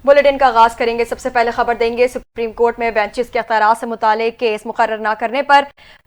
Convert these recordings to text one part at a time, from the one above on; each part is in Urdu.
بلیٹن کا آغاز کریں گے۔ سب سے پہلے خبر دیں گے سپریم کورٹ میں بینچز کے اختیارات سے متعلق کیس مقرر نہ کرنے پر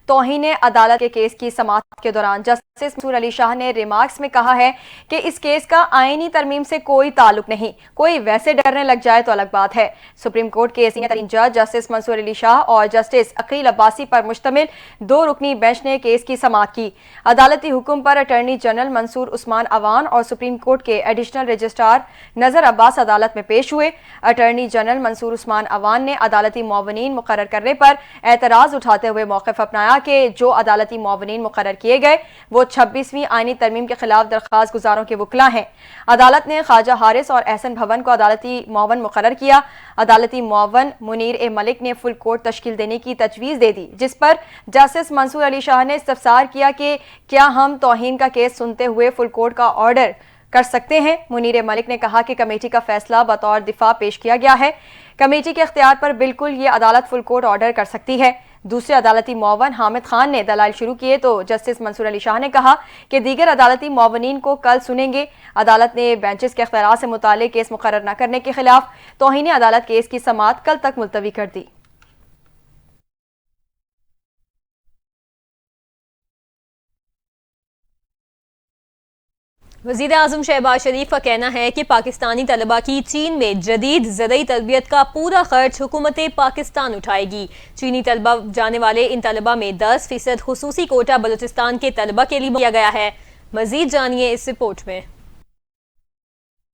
توہین عدالت کے کیس کی سماعت کے دوران جسٹس منصور علی شاہ نے ریمارکس میں کہا ہے کہ اس کیس کا آئینی ترمیم سے کوئی تعلق نہیں، کوئی ویسے ڈرنے لگ جائے تو الگ بات ہے۔ سپریم کورٹ کے سینئر ترین جج جسٹس منصور علی شاہ اور جسٹس عقیل عباسی پر مشتمل 2 رکنی بینچ نے کیس کی سماعت کی۔ عدالتی حکم پر اٹارنی جنرل منصور عثمان اوان اور سپریم کورٹ کے ایڈیشنل رجسٹرار نذر عباس عدالت میں پیش ہوئے۔ اٹارنی جنرل منصور عثمان اوان نے عدالتی معاونین مقرر کرنے پر اعتراض اٹھاتے ہوئے موقف اپنایا کہ جو عدالتی معاونین مقرر کیے گئے وہ 26ویں آئینی ترمیم کے خلاف درخواست گزاروں کے وکلاء ہیں۔ عدالت نے خواجہ حارث اور احسن بھون کو عدالتی معاون مقرر کیا۔ عدالتی معاون منیر اے ملک نے فل کورٹ تشکیل دینے کی تجویز دے دی، جس پر جسٹس منصور علی شاہ نے استفسار کیا کہ کیا ہم توہین کا کیس سنتے ہوئے فل کورٹ کا آرڈر کر سکتے ہیں۔ منیر ملک نے کہا کہ کمیٹی کا فیصلہ بطور دفاع پیش کیا گیا ہے، کمیٹی کے اختیار پر بالکل یہ عدالت فل کورٹ آرڈر کر سکتی ہے۔ دوسرے عدالتی معاون حامد خان نے دلائل شروع کیے تو جسٹس منصور علی شاہ نے کہا کہ دیگر عدالتی معاونین کو کل سنیں گے۔ عدالت نے بینچز کے اختیارات سے متعلق کیس مقرر نہ کرنے کے خلاف توہین عدالت کیس کی سماعت کل تک ملتوی کر دی۔ وزیر اعظم شہباز شریف کا کہنا ہے کہ پاکستانی طلبہ کی چین میں جدید زرعی تربیت کا پورا خرچ حکومت پاکستان اٹھائے گی۔ چینی طلبہ جانے والے ان طلبہ میں 10% خصوصی کوٹا بلوچستان کے طلبہ کے لیے کیا گیا ہے۔ مزید جانیے اس رپورٹ میں۔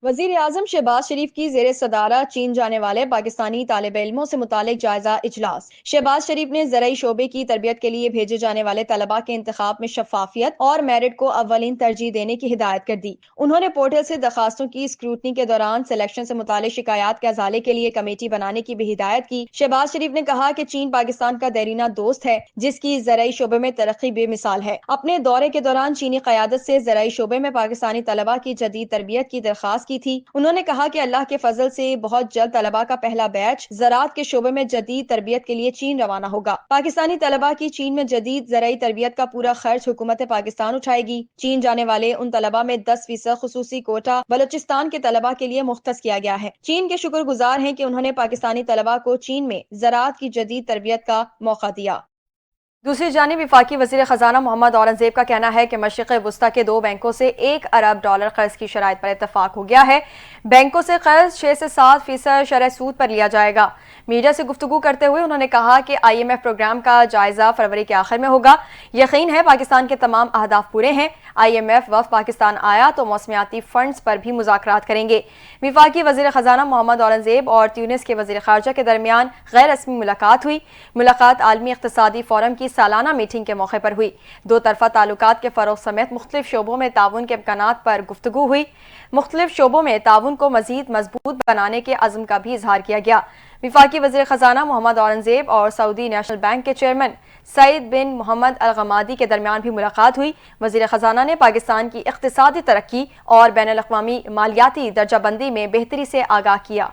وزیر اعظم شہباز شریف کی زیر صدارت چین جانے والے پاکستانی طالب علموں سے متعلق جائزہ اجلاس۔ شہباز شریف نے زرعی شعبے کی تربیت کے لیے بھیجے جانے والے طلباء کے انتخاب میں شفافیت اور میرٹ کو اولین ترجیح دینے کی ہدایت کر دی۔ انہوں نے پورٹل سے درخواستوں کی اسکروٹنی کے دوران سلیکشن سے متعلق شکایات کے ازالے کے لیے کمیٹی بنانے کی بھی ہدایت کی۔ شہباز شریف نے کہا کہ چین پاکستان کا دیرینہ دوست ہے جس کی زرعی شعبے میں ترقی بے مثال ہے۔ اپنے دورے کے دوران چینی قیادت سے زرعی شعبے میں پاکستانی طلباء کی جدید تربیت کی درخواست کی تھی۔ انہوں نے کہا کہ اللہ کے فضل سے بہت جلد طلباء کا پہلا بیچ زراعت کے شعبے میں جدید تربیت کے لیے چین روانہ ہوگا۔ پاکستانی طلباء کی چین میں جدید زرعی تربیت کا پورا خرچ حکومت پاکستان اٹھائے گی۔ چین جانے والے ان طلباء میں 10% خصوصی کوٹا بلوچستان کے طلباء کے لیے مختص کیا گیا ہے۔ چین کے شکر گزار ہیں کہ انہوں نے پاکستانی طلباء کو چین میں زراعت کی جدید تربیت کا موقع دیا۔ دوسری جانب وفاقی وزیر خزانہ محمد اورنگزیب کا کہنا ہے کہ مشرق وسطی کے 2 بینکوں سے $1 ارب قرض کی شرائط پر اتفاق ہو گیا ہے۔ بینکوں سے قرض 6 سے 7% شرح سود پر لیا جائے گا۔ میڈیا سے گفتگو کرتے ہوئے انہوں نے کہا کہ IMF پروگرام کا جائزہ فروری کے آخر میں ہوگا۔ یقین ہے پاکستان کے تمام اہداف پورے ہیں۔ IMF وفد پاکستان آیا تو موسمیاتی فنڈز پر بھی مذاکرات کریں گے۔ وفاقی وزیر خزانہ محمد اورنگزیب اور تیونس کے وزیر خارجہ کے درمیان غیر رسمی ملاقات ہوئی۔ ملاقات عالمی اقتصادی فورم کی سالانہ میٹنگ کے موقع پر ہوئی۔ 2 طرفہ تعلقات کے فروغ سمیت مختلف شعبوں میں تعاون کے امکانات پر گفتگو ہوئی۔ مختلف شعبوں میں تعاون کو مزید مضبوط بنانے کے عزم کا بھی اظہار کیا گیا۔ وفاقی وزیر خزانہ محمد اورنگزیب اور سعودی نیشنل بینک کے چیئرمین سعید بن محمد الغمادی کے درمیان بھی ملاقات ہوئی۔ وزیر خزانہ نے پاکستان کی اقتصادی ترقی اور بین الاقوامی مالیاتی درجہ بندی میں بہتری سے آگاہ کیا۔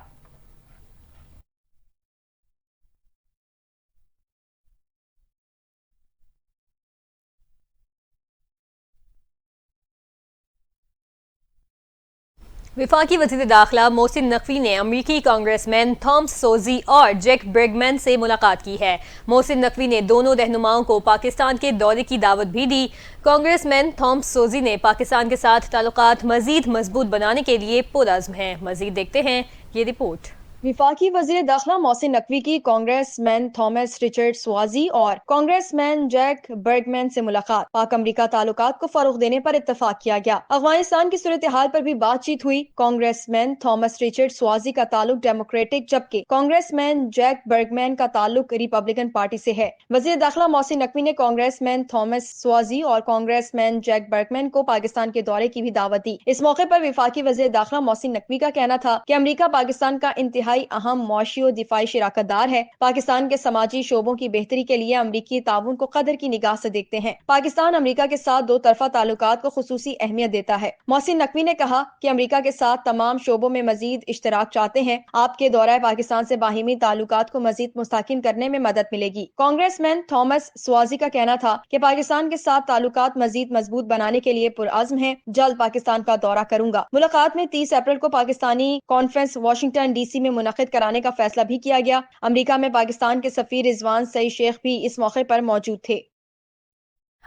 وفاقی وزیر داخلہ محسن نقوی نے امریکی کانگریس مین تھامس سوزی اور جیک برگمین سے ملاقات کی ہے۔ محسن نقوی نے دونوں رہنماؤں کو پاکستان کے دورے کی دعوت بھی دی۔ کانگریس مین تھامس سوزی نے پاکستان کے ساتھ تعلقات مزید مضبوط بنانے کے لیے پرعزم ہیں۔ مزید دیکھتے ہیں یہ رپورٹ۔ وفاقی وزیر داخلہ محسن نقوی کی کانگریس مین تھامس ریچرڈ سوازی اور کانگریس مین جیک برگمین سے ملاقات۔ پاک امریکہ تعلقات کو فروغ دینے پر اتفاق کیا گیا۔ افغانستان کی صورتحال پر بھی بات چیت ہوئی۔ کانگریس مین تھامس ریچرڈ سوازی کا تعلق ڈیموکریٹک جبکہ کانگریس مین جیک برگمین کا تعلق ریپبلکن پارٹی سے ہے۔ وزیر داخلہ محسن نقوی نے کانگریس مین تھامس سوازی اور کانگریس مین جیک برگمین کو پاکستان کے دورے کی بھی دعوت دی۔ اس موقع پر وفاقی وزیر داخلہ محسن نقوی کا کہنا تھا کہ امریکہ پاکستان کا انتہائی انتہائی اہم معاشی و دفاعی شراکت دار ہے۔ پاکستان کے سماجی شعبوں کی بہتری کے لیے امریکی تعاون کو قدر کی نگاہ سے دیکھتے ہیں۔ پاکستان امریکہ کے ساتھ دو طرفہ تعلقات کو خصوصی اہمیت دیتا ہے۔ محسن نقوی نے کہا کہ امریکہ کے ساتھ تمام شعبوں میں مزید اشتراک چاہتے ہیں۔ آپ کے دورہ پاکستان سے باہمی تعلقات کو مزید مستحکم کرنے میں مدد ملے گی۔ کانگریس مین تھامس سوازی کا کہنا تھا کہ پاکستان کے ساتھ تعلقات مزید مضبوط بنانے کے لیے پرعزم ہیں۔ جلد پاکستان کا دورہ کروں گا۔ ملاقات میں 30 اپریل کو Pakistani conference Washington D C میں منعقد کرانے کا فیصلہ بھی کیا گیا۔ امریکہ میں پاکستان کے سفیر رضوان سعید شیخ بھی اس موقع پر موجود تھے۔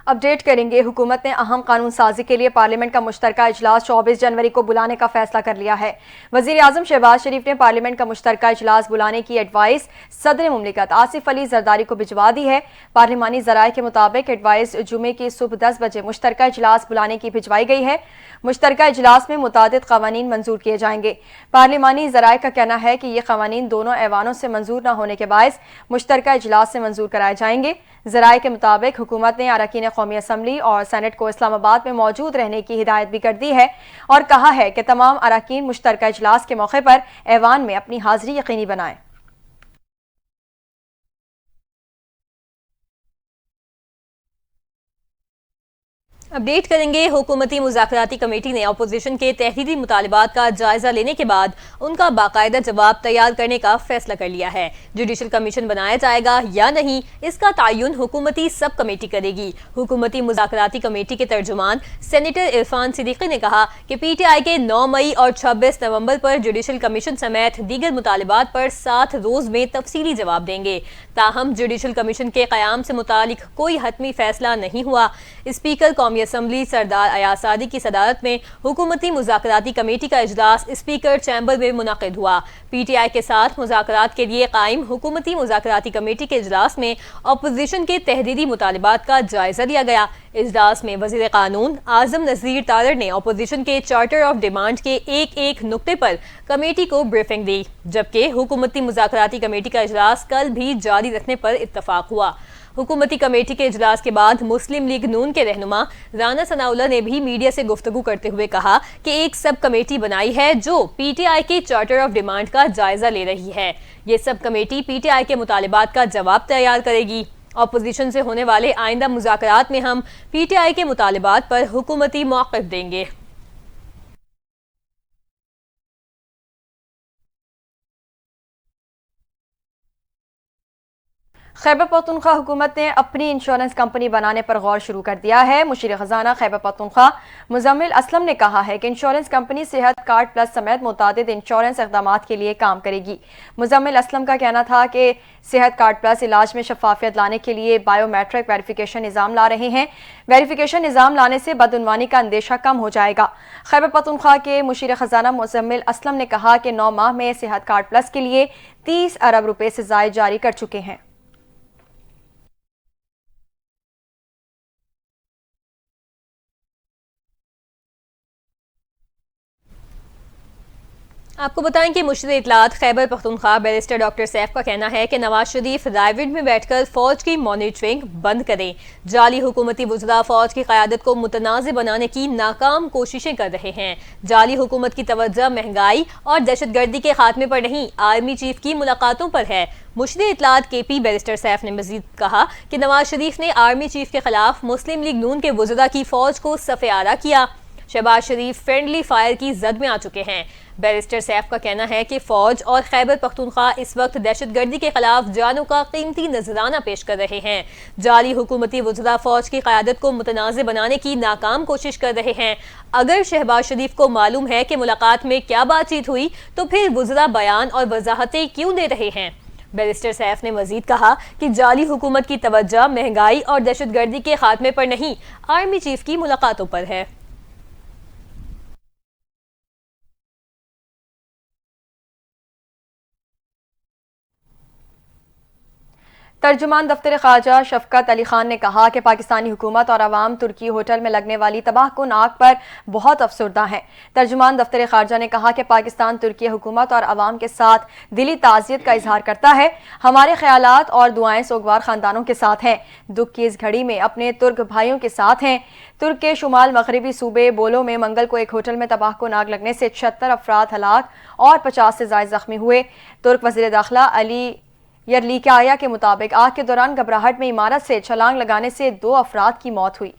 اپڈیٹ کریں گے، حکومت نے اہم قانون سازی کے لیے پارلیمنٹ کا مشترکہ اجلاس 24 جنوری کو بلانے کا فیصلہ کر لیا ہے۔ وزیر اعظم شہباز شریف نے پارلیمنٹ کا مشترکہ اجلاس بلانے کی ایڈوائس صدر مملکت آصف علی زرداری کو بھجوا دی ہے۔ پارلیمانی ذرائع کے مطابق ایڈوائس جمعے کی صبح 10 بجے مشترکہ اجلاس بلانے کی بھجوائی گئی ہے۔ مشترکہ اجلاس میں متعدد قوانین منظور کیے جائیں گے۔ پارلیمانی ذرائع کا کہنا ہے کہ یہ قوانین دونوں ایوانوں سے منظور نہ ہونے کے باعث مشترکہ اجلاس سے منظور کرائے جائیں گے۔ ذرائع کے مطابق حکومت نے اراکین قومی اسمبلی اور سینٹ کو اسلام آباد میں موجود رہنے کی ہدایت بھی کر دی ہے اور کہا ہے کہ تمام اراکین مشترکہ اجلاس کے موقع پر ایوان میں اپنی حاضری یقینی بنائیں۔ اپڈیٹ کریں گے، حکومتی مذاکراتی کمیٹی نے اپوزیشن کے تحریری مطالبات کا جائزہ لینے کے بعد ان کا باقاعدہ جواب تیار کرنے کا فیصلہ کر لیا ہے۔ جوڈیشل کمیشن بنایا جائے گا یا نہیں، اس کا تعین حکومتی سب کمیٹی کرے گی۔ حکومتی مذاکراتی کمیٹی کے ترجمان سینیٹر عرفان صدیقی نے کہا کہ پی ٹی آئی کے 9 مئی اور 26 نومبر پر جوڈیشل کمیشن سمیت دیگر مطالبات پر 7 روز میں تفصیلی جواب دیں گے۔ تاہم جوڈیشل کمیشن کے قیام سے متعلق کوئی حتمی فیصلہ نہیں ہوا۔ اسپیکر قومی اسمبلی سردار ایاز صادق کی صدارت میں حکومتی مذاکراتی کمیٹی کا اجلاس اسپیکر چیمبر میں منعقد ہوا۔ پی ٹی آئی کے ساتھ مذاکرات کے لیے قائم حکومتی مذاکراتی کمیٹی کے اجلاس میں اپوزیشن کے تحریری مطالبات کا جائزہ لیا گیا۔ اجلاس میں وزیر قانون اعظم نذیر تارڑ نے اپوزیشن کے چارٹر آف ڈیمانڈ کے ایک نقطے پر کمیٹی کو بریفنگ دی، جبکہ حکومتی مذاکراتی کمیٹی کا اجلاس کل بھی جاری رکھنے پر اتفاق ہوا۔ حکومتی کمیٹی کے اجلاس کے بعد مسلم لیگ نون کے رہنما رانا ثناء اللہ نے بھی میڈیا سے گفتگو کرتے ہوئے کہا کہ ایک سب کمیٹی بنائی ہے جو پی ٹی آئی کے چارٹر آف ڈیمانڈ کا جائزہ لے رہی ہے۔ یہ سب کمیٹی پی ٹی آئی کے مطالبات کا جواب تیار کرے گی۔ اپوزیشن سے ہونے والے آئندہ مذاکرات میں ہم پی ٹی آئی کے مطالبات پر حکومتی موقف دیں گے۔ خیبر پختونخوا حکومت نے اپنی انشورنس کمپنی بنانے پر غور شروع کر دیا ہے۔ مشیر خزانہ خیبر پختونخوا مزمل اسلم نے کہا ہے کہ انشورنس کمپنی صحت کارڈ پلس سمیت متعدد انشورنس اقدامات کے لیے کام کرے گی۔ مزمل اسلم کا کہنا تھا کہ صحت کارڈ پلس علاج میں شفافیت لانے کے لیے بائیو میٹرک ویریفیکیشن نظام لا رہے ہیں۔ ویریفیکیشن نظام لانے سے بدعنوانی کا اندیشہ کم ہو جائے گا۔ خیبر پختونخوا کے مشیر خزانہ مزمل اسلم نے کہا کہ 9 ماہ میں صحت کارڈ پلس کے لیے 30 ارب روپے سے زائد جاری کر چکے ہیں۔ آپ کو بتائیں کہ مشیر اطلاعات Khyber Pakhtunkhwa barrister doctor safe کا کہنا ہے کہ نواز شریف رائے ونڈ میں بیٹھ کر فوج کی مانیٹرنگ بند کریں۔ جعلی حکومتی وزراء فوج کی قیادت کو متنازع بنانے کی ناکام کوششیں کر رہے ہیں۔ جعلی حکومت کی توجہ مہنگائی اور دہشت گردی کے خاتمے پر نہیں، آرمی چیف کی ملاقاتوں پر ہے۔ مشیر اطلاعات کے پی بیرسٹر سیف نے مزید کہا کہ نواز شریف نے آرمی چیف کے خلاف مسلم لیگ نون کے وزراء کی فوج کو صف آرا کیا۔ شہباز شریف فرینڈلی فائر کی زد میں آ چکے ہیں۔ بیرسٹر سیف کا کہنا ہے کہ فوج اور خیبر پختونخوا اس وقت دہشت گردی کے خلاف جانوں کا قیمتی نذرانہ پیش کر رہے ہیں۔ جعلی حکومتی وزراء فوج کی قیادت کو متنازع بنانے کی ناکام کوشش کر رہے ہیں۔ اگر شہباز شریف کو معلوم ہے کہ ملاقات میں کیا بات چیت ہوئی تو پھر وزراء بیان اور وضاحتیں کیوں دے رہے ہیں؟ بیرسٹر سیف نے مزید کہا کہ جعلی حکومت کی توجہ مہنگائی اور دہشت گردی کے خاتمے پر نہیں، آرمی چیف کی ملاقاتوں پر ہے۔ ترجمان دفتر خارجہ شفقت علی خان نے کہا کہ پاکستانی حکومت اور عوام ترکی ہوٹل میں لگنے والی تباہ کن آگ پر بہت افسردہ ہیں۔ ترجمان دفتر خارجہ نے کہا کہ پاکستان ترکی حکومت اور عوام کے ساتھ دلی تعزیت کا اظہار کرتا ہے۔ ہمارے خیالات اور دعائیں سوگوار خاندانوں کے ساتھ ہیں، دکھ کی اس گھڑی میں اپنے ترک بھائیوں کے ساتھ ہیں۔ ترک کے شمال مغربی صوبے بولو میں منگل کو ایک ہوٹل میں تباہ کن آگ لگنے سے 76 افراد ہلاک اور 50 سے زائد زخمی ہوئے۔ ترک وزیر داخلہ علی یرلیکایا کے مطابق آگ کے دوران گھبراہٹ میں عمارت سے چھلانگ لگانے سے 2 افراد کی موت ہوئی۔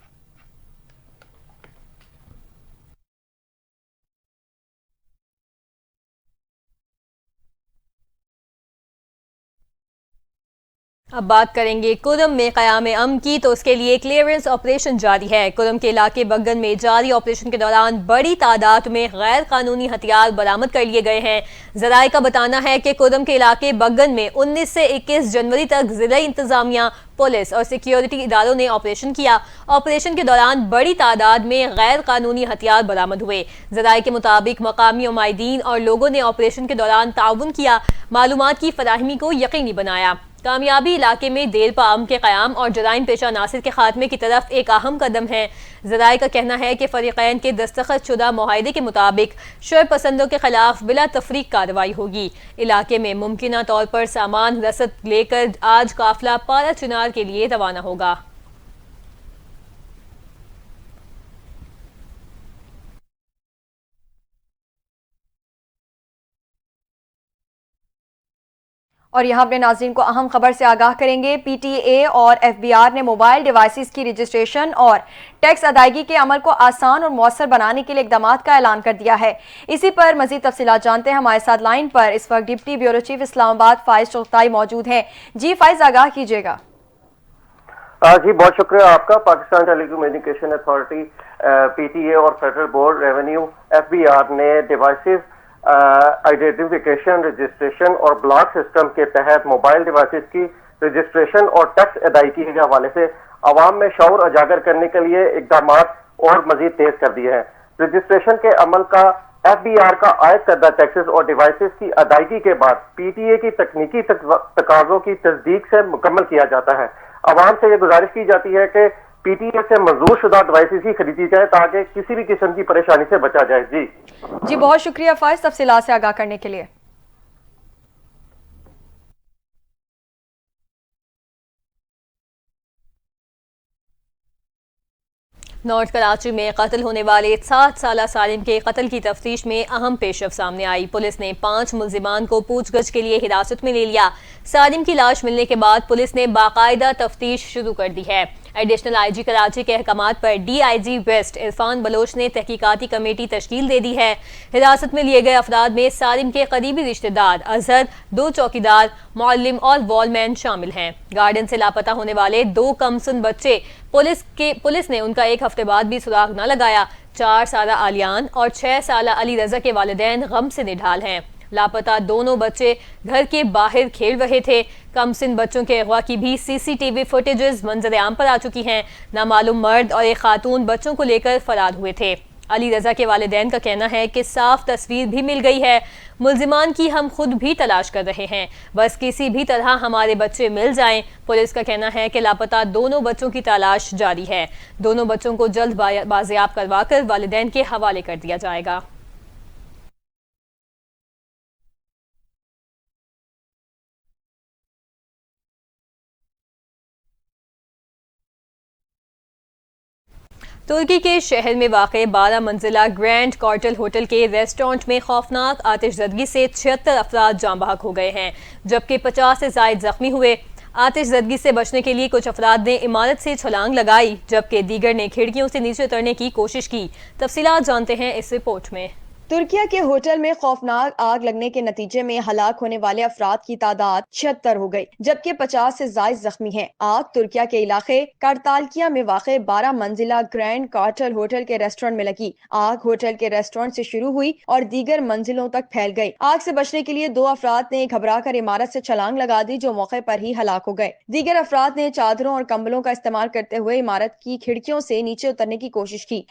اب بات کریں گے کدم میں قیام امن کی، تو اس کے لیے کلیئرنس آپریشن جاری ہے۔ کدم کے علاقے بگن میں جاری آپریشن کے دوران بڑی تعداد میں غیر قانونی ہتھیار برآمد کر لیے گئے ہیں۔ ذرائع کا بتانا ہے کہ کدم کے علاقے بگن میں 19 سے 21 جنوری تک ضلعی انتظامیہ، پولیس اور سیکیورٹی اداروں نے آپریشن کیا۔ آپریشن کے دوران بڑی تعداد میں غیر قانونی ہتھیار برآمد ہوئے۔ ذرائع کے مطابق مقامی عمائدین اور لوگوں نے آپریشن کے دوران تعاون کیا، معلومات کی فراہمی کو یقینی بنایا۔ کامیابی علاقے میں دیر پا امن کے قیام اور جرائم پیشہ عناصر کے خاتمے کی طرف ایک اہم قدم ہے۔ ذرائع کا کہنا ہے کہ فریقین کے دستخط شدہ معاہدے کے مطابق شر پسندوں کے خلاف بلا تفریق کارروائی ہوگی۔ علاقے میں ممکنہ طور پر سامان رسد لے کر آج قافلہ پارا چنار کے لیے روانہ ہوگا۔ اور یہاں اپنے ناظرین کو اہم خبر سے آگاہ کریں گے۔ پی ٹی اے اور ایف بی آر نے موبائل ڈیوائسز کی رجسٹریشن اور ٹیکس ادائیگی کے عمل کو آسان اور مؤثر بنانے کے لیے اقدامات کا اعلان کر دیا ہے۔ اسی پر مزید تفصیلات جانتے ہیں۔ ہمارے ساتھ لائن پر اس وقت ڈپٹی بیورو چیف اسلام آباد فائز چغتائی موجود ہیں۔ جی فائز، آگاہ کیجیے گا۔ جی بہت شکریہ آپ کا۔ Pakistan telecommunication authority, P T A اور federal board revenue F B R نے ڈیوائسز آئیڈینٹیفیکیشن، رجسٹریشن اور بلاک سسٹم کے تحت موبائل ڈیوائسز کی رجسٹریشن اور ٹیکس ادائیگی کے حوالے سے عوام میں شعور اجاگر کرنے کے لیے اقدامات اور مزید تیز کر دیے ہیں۔ رجسٹریشن کے عمل کا ایف بی آر کا عائد کردہ ٹیکسز اور ڈیوائسز کی ادائیگی کے بعد پی ٹی اے کی تکنیکی تقاضوں کی تصدیق سے مکمل کیا جاتا ہے۔ عوام سے یہ گزارش کی جاتی ہے کہ پی ٹی اے سے منظور شدہ ڈیوائسز ہی خریدی جائے تاکہ کسی بھی قسم کی پریشانی سے بچا جائے۔ جی بہت شکریہ فائز، تفصیلات سے آگاہ کرنے کے لیے۔ نارتھ کراچی میں قتل ہونے والے 7 سالہ سالم کے قتل کی تفتیش میں اہم پیش رفت سامنے آئی۔ پولیس نے 5 ملزمان کو پوچھ گچھ کے لیے حراست میں لے لیا۔ سالم کی لاش ملنے کے بعد پولیس نے باقاعدہ تفتیش شروع کر دی ہے۔ ایڈیشنل آئی جی کراچی کے احکامات پر D I G west Irfan Baloch نے تحقیقاتی کمیٹی تشکیل دے دی ہے۔ حراست میں لیے گئے افراد میں سالم کے قریبی رشتہ دار اظہر، 2 چوکیدار، معلم اور وال مین شامل ہیں۔ گارڈن سے لاپتہ ہونے والے 2 کمسن بچے پولیس نے ان کا 1 ہفتے بعد بھی سراغ نہ لگایا۔ 4 سالہ آلیان اور 6 سالہ علی رضا کے والدین غم سے نڈھال ہیں۔ لاپتہ دونوں بچے گھر کے باہر کھیل رہے تھے۔ کم سن بچوں کے اغوا کی بھی سی سی ٹی وی فوٹیجز منظر عام پر آ چکی ہیں۔ نامعلوم مرد اور ایک خاتون بچوں کو لے کر فرار ہوئے تھے۔ علی رضا کے والدین کا کہنا ہے کہ صاف تصویر بھی مل گئی ہے۔ ملزمان کی ہم خود بھی تلاش کر رہے ہیں، بس کسی بھی طرح ہمارے بچے مل جائیں۔ پولیس کا کہنا ہے کہ لاپتہ دونوں بچوں کی تلاش جاری ہے۔ دونوں بچوں کو جلد بازیاب کروا کر والدین کے حوالے کر دیا جائے گا۔ ترکی کے شہر میں واقع 12 منزلہ گرینڈ کارٹل ہوٹل کے ریسٹورانٹ میں خوفناک آتش زدگی سے 76 افراد جاں بحق ہو گئے ہیں، جبکہ 50 سے زائد زخمی ہوئے۔ آتش زدگی سے بچنے کے لیے کچھ افراد نے عمارت سے چھلانگ لگائی، جبکہ دیگر نے کھڑکیوں سے نیچے اترنے کی کوشش کی۔ تفصیلات جانتے ہیں اس رپورٹ میں۔ ترکیہ کے ہوٹل میں خوفناک آگ لگنے کے نتیجے میں ہلاک ہونے والے افراد کی تعداد 76 ہو گئی، جبکہ 50 سے زائد زخمی ہیں۔ آگ ترکیہ کے علاقے کارتالکیا میں واقع 12 منزلہ گرینڈ کارٹل ہوٹل کے ریسٹورانٹ میں لگی۔ آگ ہوٹل کے ریسٹورانٹ سے شروع ہوئی اور دیگر منزلوں تک پھیل گئی۔ آگ سے بچنے کے لیے 2 افراد نے گھبرا کر عمارت سے چھلانگ لگا دی، جو موقع پر ہی ہلاک ہو گئے۔ دیگر افراد نے چادروں اور کمبلوں کا استعمال کرتے ہوئے عمارت کی کھڑکیوں سے نیچے اترنے کی کوشش کی۔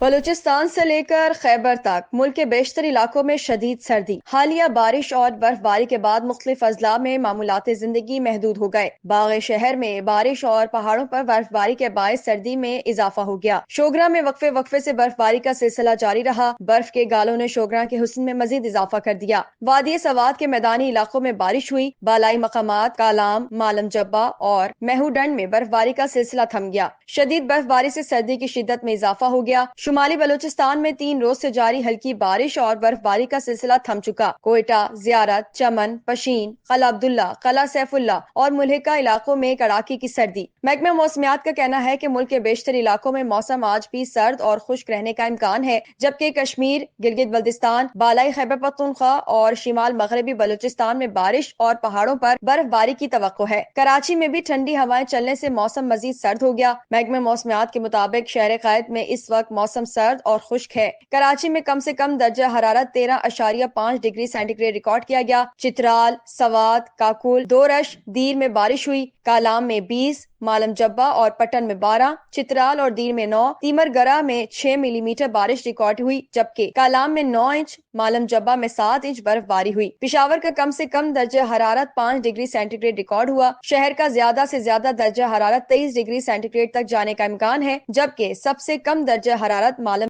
بلوچستان سے لے کر خیبر تک ملک کے بیشتر علاقوں میں شدید سردی. حالیہ بارش اور برف باری کے بعد مختلف اضلاع میں معمولات زندگی محدود ہو گئے. باغ شہر میں بارش اور پہاڑوں پر برف باری کے باعث سردی میں اضافہ ہو گیا. شوگرا میں وقفے سے برف باری کا سلسلہ جاری رہا. برف کے گالوں نے شوگرا کے حسن میں مزید اضافہ کر دیا. وادی سوات کے میدانی علاقوں میں بارش ہوئی. بالائی مقامات کالام، مالم جبہ اور مہوڈنڈ میں برف باری کا سلسلہ تھم گیا. شدید برف باری سے سردی کی شدت میں اضافہ ہو گیا. شمالی بلوچستان میں 3 روز سے جاری ہلکی بارش اور برف باری کا سلسلہ تھم چکا. کوئٹہ، زیارت، چمن، پشین، قلعہ عبداللہ، قلعہ سیف اللہ اور ملحقہ علاقوں میں کڑاکی کی سردی. محکمہ موسمیات کا کہنا ہے کہ ملک کے بیشتر علاقوں میں موسم آج بھی سرد اور خشک رہنے کا امکان ہے، جبکہ کشمیر، گلگت بلتستان، بالائی خیبر پختونخوا اور شمال مغربی بلوچستان میں بارش اور پہاڑوں پر برف باری کی توقع ہے. کراچی میں بھی ٹھنڈی ہوائیں چلنے سے موسم مزید سرد ہو گیا. محکمہ موسمیات کے مطابق شہر قائد میں اس وقت موسم سرد اور خشک ہے. کراچی میں کم سے کم درجہ حرارت 13.5 ڈگری سینٹی گریڈ ریکارڈ کیا گیا. چترال، سوات، کاکول، دورش، دیر میں بارش ہوئی. کالام میں 20، مالم جبہ اور پٹن میں 12، چترال اور دیر میں 9، تیمر گرہ میں 6 ملی میٹر بارش ریکارڈ ہوئی، جبکہ کالام میں 9 انچ، مالم جبہ میں 7 انچ برف باری ہوئی. پشاور کا کم سے کم درجہ حرارت 5 ڈگری سینٹی گریڈ ریکارڈ ہوا. شہر کا زیادہ سے زیادہ درجہ حرارت 23 ڈگری سینٹی گریڈ تک جانے کا امکان ہے، جبکہ سب سے کم درجہ حرارت مالم